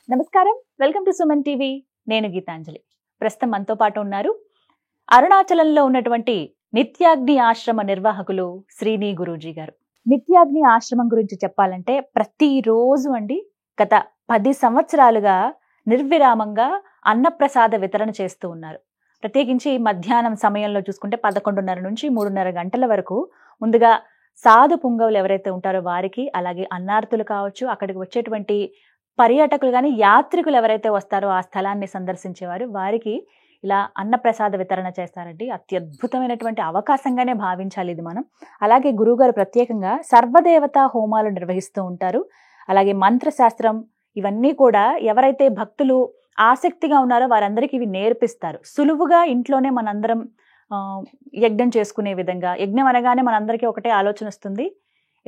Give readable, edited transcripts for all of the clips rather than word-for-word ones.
నమస్కారం, welcome to Suman TV. నేను గీతాంజలి. ప్రస్తుతం మనతో పాటు ఉన్నారు అరుణాచలంలో ఉన్నటువంటి నిత్యాగ్ని ఆశ్రమ నిర్వాహకులు శ్రీని గురూజీ గారు. నిత్యాగ్ని ఆశ్రమం గురించి చెప్పాలంటే ప్రతిరోజు గత 10 సంవత్సరాలుగా నిర్విరామంగా అన్నప్రసాద వితరణ చేస్తూ ఉన్నారు. ప్రత్యేకించి మధ్యాహ్నం సమయంలో చూసుకుంటే 11:30 నుంచి 3:30 గంటల వరకు ముందుగా సాధు పుంగవులు ఎవరైతే ఉంటారో వారికి, అలాగే అన్నార్థులు కావచ్చు, అక్కడికి వచ్చేటువంటి పర్యాటకులు కానీ యాత్రికులు ఎవరైతే వస్తారో ఆ స్థలాన్ని సందర్శించేవారు వారికి ఇలా అన్నప్రసాద వితరణ చేస్తారండి. అత్యద్భుతమైనటువంటి అవకాశంగానే భావించాలి ఇది మనం. అలాగే గురువుగారు ప్రత్యేకంగా సర్వదేవతా హోమాలు నిర్వహిస్తూ ఉంటారు. అలాగే మంత్రశాస్త్రం ఇవన్నీ కూడా ఎవరైతే భక్తులు ఆసక్తిగా ఉన్నారో వారందరికీ ఇవి నేర్పిస్తారు. సులువుగా ఇంట్లోనే మనందరం యజ్ఞం చేసుకునే విధంగా. యజ్ఞం అనగానే మనందరికీ ఒకటే ఆలోచన వస్తుంది,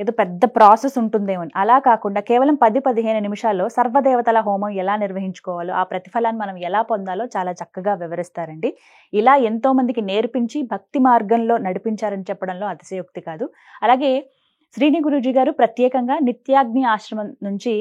ఏదో పెద్ద ప్రాసెస్ ఉంటుందేమో. అలా కాకుండా కేవలం 10-15 నిమిషాల్లో సర్వదేవతల హోమం ఎలా నిర్వహించుకోవాలో, ఆ ప్రతిఫలాన్ని మనం ఎలా పొందాలో చాలా చక్కగా వివరిస్తారండి. ఇలా ఎంతో మందికి నేర్పించి భక్తి మార్గంలో నడిపించారని చెప్పడంలో అతిశయోక్తి కాదు. అలాగే శ్రీని గురూజీ గారు ప్రత్యేకంగా నిత్యాగ్ని ఆశ్రమం నుంచి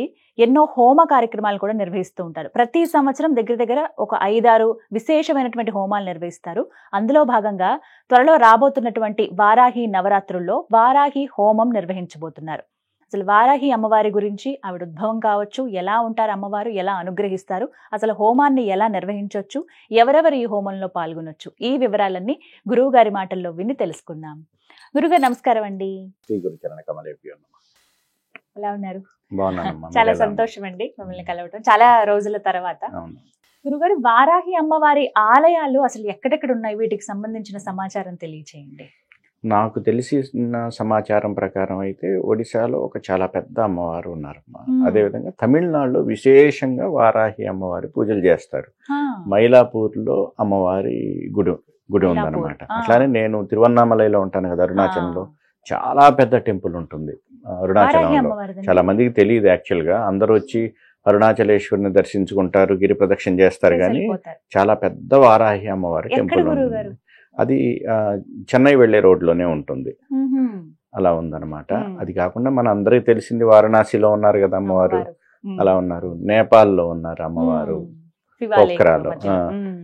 ఎన్నో హోమ కార్యక్రమాలు కూడా నిర్వహిస్తూ ఉంటారు. ప్రతి సంవత్సరం దగ్గర దగ్గర ఒక 5-6 విశేషమైనటువంటి హోమాలు నిర్వహిస్తారు. అందులో భాగంగా త్వరలో రాబోతున్నటువంటి వారాహి నవరాత్రుల్లో వారాహి హోమం నిర్వహించబోతున్నారు. అసలు వారాహి అమ్మవారి గురించి, ఆవిడ ఉద్భవం కావచ్చు, ఎలా ఉంటారు అమ్మవారు, ఎలా అనుగ్రహిస్తారు, అసలు హోమాన్ని ఎలా నిర్వహించవచ్చు, ఎవరెవరు ఈ హోమంలో పాల్గొనొచ్చు, ఈ వివరాలన్నీ గురువు గారి మాటల్లో విని తెలుసుకుందాం. గురుగారు నమస్కారం అండి. ఎలా ఉన్నారు? చాలా సంతోషం అండి మిమ్మల్ని కలవటం చాలా రోజుల తర్వాత. గురుగారు, వారాహి అమ్మవారి ఆలయాలు అసలు ఎక్కడెక్కడ ఉన్నాయి, వీటికి సంబంధించిన సమాచారం తెలియచేయండి. నాకు తెలిసిన సమాచారం ప్రకారం అయితే ఒడిశాలో ఒక చాలా పెద్ద అమ్మవారు ఉన్నారమ్మా. అదేవిధంగా తమిళనాడులో విశేషంగా వారాహి అమ్మవారి పూజలు చేస్తారు. మైలాపూర్లో అమ్మవారి గుడి ఉందన్నమాట. అట్లానే నేను తిరువన్నామలలో ఉంటాను కదా, అరుణాచలంలో చాలా పెద్ద టెంపుల్ ఉంటుంది అరుణాచలంలో. చాలా మందికి తెలియదు యాక్చువల్గా. అందరూ వచ్చి అరుణాచలేశ్వరిని దర్శించుకుంటారు, గిరి ప్రదక్షిణ చేస్తారు, కానీ చాలా పెద్ద వారాహి అమ్మవారి టెంపుల్ ఉంది. అది చెన్నై వెళ్లే రోడ్లోనే ఉంటుంది. అలా ఉందన్నమాట. అది కాకుండా మన అందరికి తెలిసింది వారణాసిలో ఉన్నారు కదా అమ్మవారు, అలా ఉన్నారు. నేపాల్లో ఉన్నారు అమ్మవారు,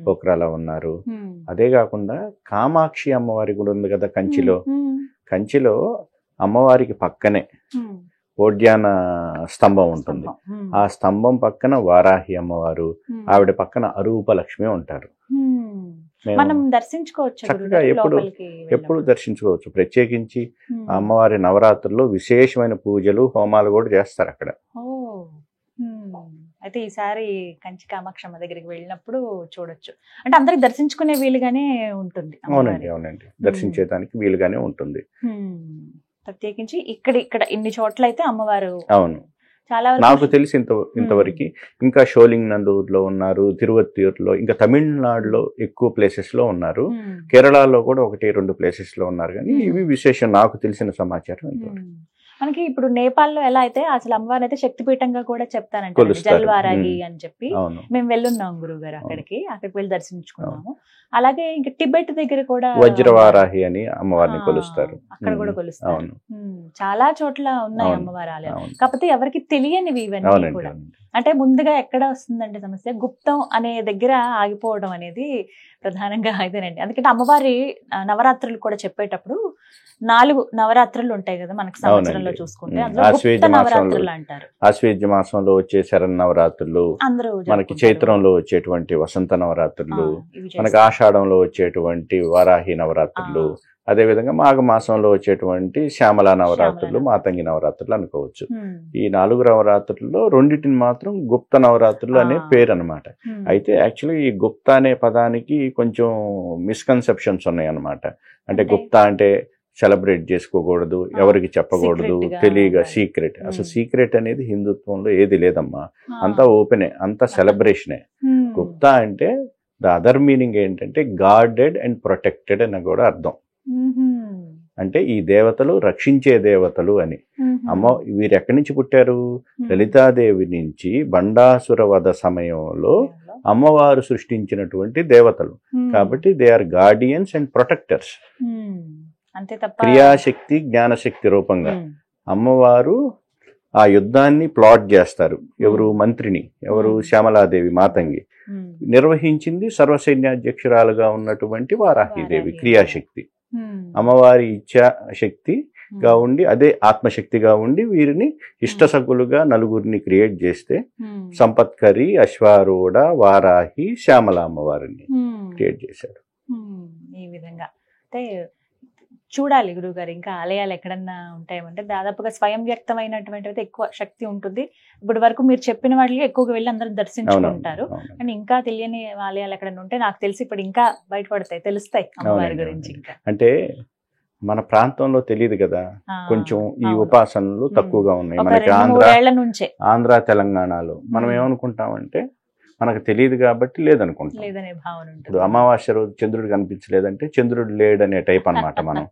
పోఖ్రాలో ఉన్నారు. అదే కాకుండా కామాక్షి అమ్మవారి కూడా ఉంది కదా కంచిలో అమ్మవారికి పక్కనే ఓడ్యాన స్తంభం ఉంటుంది. ఆ స్తంభం పక్కన వారాహి అమ్మవారు, ఆవిడ పక్కన అరూపలక్ష్మి ఉంటారు. మనం దర్శించుకోవచ్చు చక్కగా, ఎప్పుడు దర్శించుకోవచ్చు. ప్రత్యేకించి అమ్మవారి నవరాత్రుల్లో విశేషమైన పూజలు హోమాలు కూడా చేస్తారు అక్కడ. అయితే ఈసారి కంచి కామాక్షమ్మ దగ్గరికి వెళ్ళినప్పుడు చూడొచ్చు. అంటే అందరికి దర్శించుకునే వీలుగానే ఉంటుంది. అవునండి, దర్శించేదానికి వీలుగానే ఉంటుంది. ప్రత్యేకించి ఇక్కడ ఇన్ని చోట్ల అయితే అమ్మవారు. అవును, చాలా నాకు తెలిసి ఇంతవరకు. ఇంకా షోలింగ్ నందూరులో ఉన్నారు, తిరువత్తూరులో, ఇంకా తమిళనాడులో ఎక్కువ ప్లేసెస్ లో ఉన్నారు. కేరళలో కూడా 1-2 ప్లేసెస్ లో ఉన్నారు. కానీ ఇవి విశేషం నాకు తెలిసిన సమాచారం. మనకి ఇప్పుడు నేపాల్లో ఎలా అయితే అసలు అమ్మవారిని అయితే శక్తిపీఠంగా కూడా చెప్తానంటే జల్వారాగి అని చెప్పి మేము వెళ్ళున్నాం గురువు గారు, అక్కడికి వెళ్ళి దర్శించుకున్నాము. అలాగే ఇంకా టిబెట్ దగ్గర కూడా వజ్రవారాహి అని అమ్మవారిని కొలుస్తారు, అక్కడ కూడా కొలుస్తారు. చాలా చోట్ల ఉన్నాయి అమ్మవారి ఆలయాలు. కాకపోతే ఎవరికి తెలియనివి ఇవన్నీ కూడా. అంటే ముందుగా ఎక్కడ వస్తుందంటే సమస్య, గుప్తం అనే దగ్గర ఆగిపోవడం అనేది ప్రధానంగా ఇదేనండి. అందుకంటే అమ్మవారి నవరాత్రులు కూడా చెప్పేటప్పుడు 4 నవరాత్రులు ఉంటాయి కదా మనకు సంవత్సరంలో చూసుకుంటే, నవరాత్రులు అంటారు. ఆశ్వేజ మాసంలో వచ్చే శరణ్ నవరాత్రులు, మనకి చైత్రంలో వచ్చేటువంటి వసంత నవరాత్రులు, మనకి ఆషాఢంలో వచ్చేటువంటి వారాహి నవరాత్రులు, అదేవిధంగా మాఘ మాసంలో వచ్చేటువంటి శ్యామల నవరాత్రులు, మాతంగి నవరాత్రులు అనుకోవచ్చు. ఈ 4 నవరాత్రుల్లో 2 మాత్రం గుప్త నవరాత్రులు అనే పేరు అనమాట. అయితే యాక్చువల్లీ ఈ గుప్త అనే పదానికి కొంచెం మిస్కన్సెప్షన్స్ ఉన్నాయి అన్నమాట. అంటే గుప్త అంటే సెలబ్రేట్ చేసుకోకూడదు, ఎవరికి చెప్పకూడదు, తెలియగా సీక్రెట్. అసలు సీక్రెట్ అనేది హిందుత్వంలో ఏది లేదమ్మా, అంతా ఓపెనే, అంతా సెలబ్రేషనే. గుప్తా అంటే ద అదర్ మీనింగ్ ఏంటంటే గార్డెడ్ అండ్ ప్రొటెక్టెడ్ అని కూడా అర్థం. అంటే ఈ దేవతలు రక్షించే దేవతలు అని. వీరు ఎక్కడి నుంచి పుట్టారు? లలితాదేవి నుంచి బండాసుర వధ సమయంలో అమ్మవారు సృష్టించినటువంటి దేవతలు కాబట్టి they are guardians and protectors. క్రియాశక్తి జ్ఞానశక్తి రూపంగా అమ్మవారు ఆ యుద్ధాన్ని ప్లాట్ చేస్తారు. ఎవరు? మంత్రిని. ఎవరు? శ్యామలాదేవి మాతంగి. నిర్వహించింది సర్వసైన్యాధ్యక్షురాలుగా ఉన్నటువంటి వారాహిదేవి, క్రియాశక్తి. అమ్మవారి ఇచ్ఛా శక్తిగా ఉండి, అదే ఆత్మశక్తిగా ఉండి వీరిని ఇష్టసకులుగా నలుగురిని క్రియేట్ చేస్తే సంపత్కరి, అశ్వారూఢ, వారాహి, శ్యామల అమ్మవారిని క్రియేట్ చేశారు. ఈ విధంగా అంటే చూడాలి గురువుగారు, ఇంకా ఆలయాలు ఎక్కడన్నా ఉంటాయేమంటే దాదాపుగా స్వయం వ్యక్తమైనటువంటి ఎక్కువ శక్తి ఉంటుంది. ఇప్పటి వరకు మీరు చెప్పిన వాటిలో ఎక్కువగా వెళ్ళి అందరూ దర్శించుకుంటారు. కానీ ఇంకా తెలియని ఆలయాలు ఎక్కడన్నా ఉంటే నాకు తెలిసి ఇప్పుడు ఇంకా బయటపడతాయి, తెలుస్తాయి అమ్మవారి గురించి. ఇంకా అంటే మన ప్రాంతంలో తెలియదు కదా, కొంచెం ఈ ఉపాసనలు తక్కువగా ఉన్నాయి మనకి. ఆంధ్ర తెలంగాణలో మనం ఏమనుకుంటామంటే మనకు తెలియదు కాబట్టి లేదనుకుంటాం. ఇప్పుడు అమావాస్య రోజు చంద్రుడు కనిపించలేదంటే చంద్రుడు లేడనే టైప్ అన్నమాట మనం.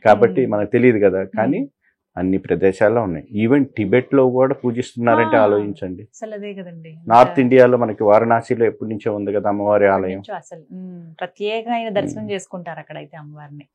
కాబట్టి మనకు తెలియదు కదా, కానీ అన్ని ప్రదేశాల్లో ఉన్నాయి. ఈవెన్ టిబెట్ లో కూడా పూజిస్తున్నారంటే ఆలోచించండి. నార్త్ ఇండియాలో మనకి వారణాసిలో ఎప్పటి నుంచో ఉంది కదా అమ్మవారి ఆలయం. అసలు ప్రత్యేకమైన దర్శనం చేసుకుంటారు అక్కడైతే అమ్మవారిని.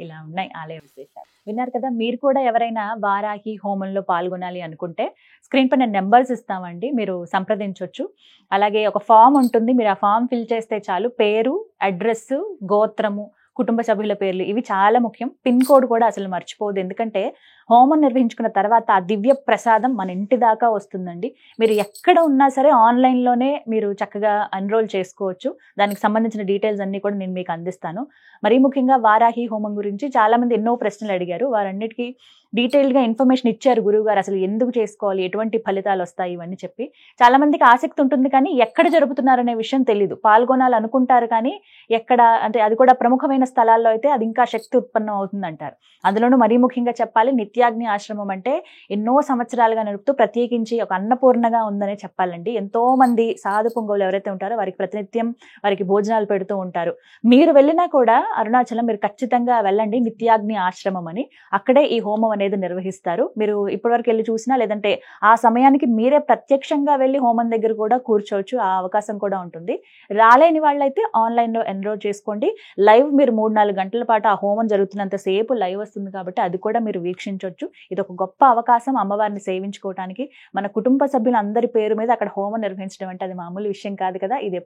ఇలా ఉన్నాయి ఆలయ విశేషాలు. విన్నారు కదా, మీరు కూడా ఎవరైనా వారాహి హోమంలో పాల్గొనాలి అనుకుంటే స్క్రీన్ పైన నెంబర్స్ ఇస్తామండి, మీరు సంప్రదించవచ్చు. అలాగే ఒక ఫామ్ ఉంటుంది, మీరు ఆ ఫామ్ ఫిల్ చేస్తే చాలు. పేరు, అడ్రస్, గోత్రము, కుటుంబ సభ్యుల పేర్లు, ఇవి చాలా ముఖ్యం. పిన్ కోడ్ కూడా అసలు మర్చిపోదు, ఎందుకంటే హోమం నిర్వహించుకున్న తర్వాత ఆ దివ్య ప్రసాదం మన ఇంటి దాకా వస్తుందండి. మీరు ఎక్కడ ఉన్నా సరే ఆన్లైన్లోనే మీరు చక్కగా ఎన్రోల్ చేసుకోవచ్చు. దానికి సంబంధించిన డీటెయిల్స్ అన్ని కూడా నేను మీకు అందిస్తాను. మరీ ముఖ్యంగా వారాహి హోమం గురించి చాలామంది ఎన్నో ప్రశ్నలు అడిగారు, వారన్నిటికీ డీటెయిల్గా ఇన్ఫర్మేషన్ ఇచ్చారు గురువు గారు. అసలు ఎందుకు చేసుకోవాలి, ఎటువంటి ఫలితాలు వస్తాయి, ఇవన్నీ చెప్పి. చాలా మందికి ఆసక్తి ఉంటుంది కానీ ఎక్కడ జరుపుతున్నారనే విషయం తెలీదు. పాల్గొనాలనుకుంటారు కానీ ఎక్కడ అంటే, అది కూడా ప్రముఖమైన స్థలాల్లో అయితే అది ఇంకా శక్తి ఉత్పన్నం అవుతుంది అంటారు. అందులోనూ మరీ ముఖ్యంగా చెప్పాలి, నిత్యాగ్ని ఆశ్రమం అంటే ఎన్నో సంవత్సరాలుగా నడుపుతూ ప్రత్యేకించి ఒక అన్నపూర్ణగా ఉందనే చెప్పాలండి. ఎంతో మంది సాధు పొంగవులు ఎవరైతే ఉంటారో వారికి ప్రతినిత్యం వారికి భోజనాలు పెడుతూ ఉంటారు. మీరు వెళ్ళినా కూడా అరుణాచలం మీరు ఖచ్చితంగా వెళ్ళండి, నిత్యాగ్ని ఆశ్రమం అని. అక్కడే ఈ హోమం అనేది నిర్వహిస్తారు. మీరు ఇప్పటివరకు వెళ్ళి చూసినా, లేదంటే ఆ సమయానికి మీరే ప్రత్యక్షంగా వెళ్ళి హోమం దగ్గర కూడా కూర్చోవచ్చు, ఆ అవకాశం కూడా ఉంటుంది. రాలేని వాళ్ళైతే ఆన్లైన్లో ఎన్రోల్ చేసుకోండి. లైవ్ మీరు 3-4 గంటల పాటు ఆ హోమం జరుగుతున్నంత సేపు లైవ్ వస్తుంది కాబట్టి అది కూడా మీరు వీక్షించవచ్చు. ఇది ఒక గొప్ప అవకాశం అమ్మవారిని సేవించుకోవడానికి. మన కుటుంబ సభ్యులందరి పేరు మీద అక్కడ హోమం నిర్వహించడం అంటే అది మామూలు విషయం కాదు కదా. ఇది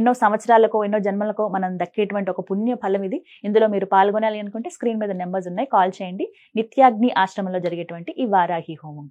ఎన్నో సంవత్సరాలకో ఎన్నో జన్మలకో మనం దక్కేటువంటి ఒక పుణ్య ఫలం ఇది. ఇందులో మీరు పాల్గొనాలి అనుకుంటే స్క్రీన్ మీద నెంబర్స్ ఉన్నాయి, కాల్ చేయండి. నిత్యాగ్ని ఆశ్రమంలో జరిగేటువంటి ఈ వారాహి హోమం.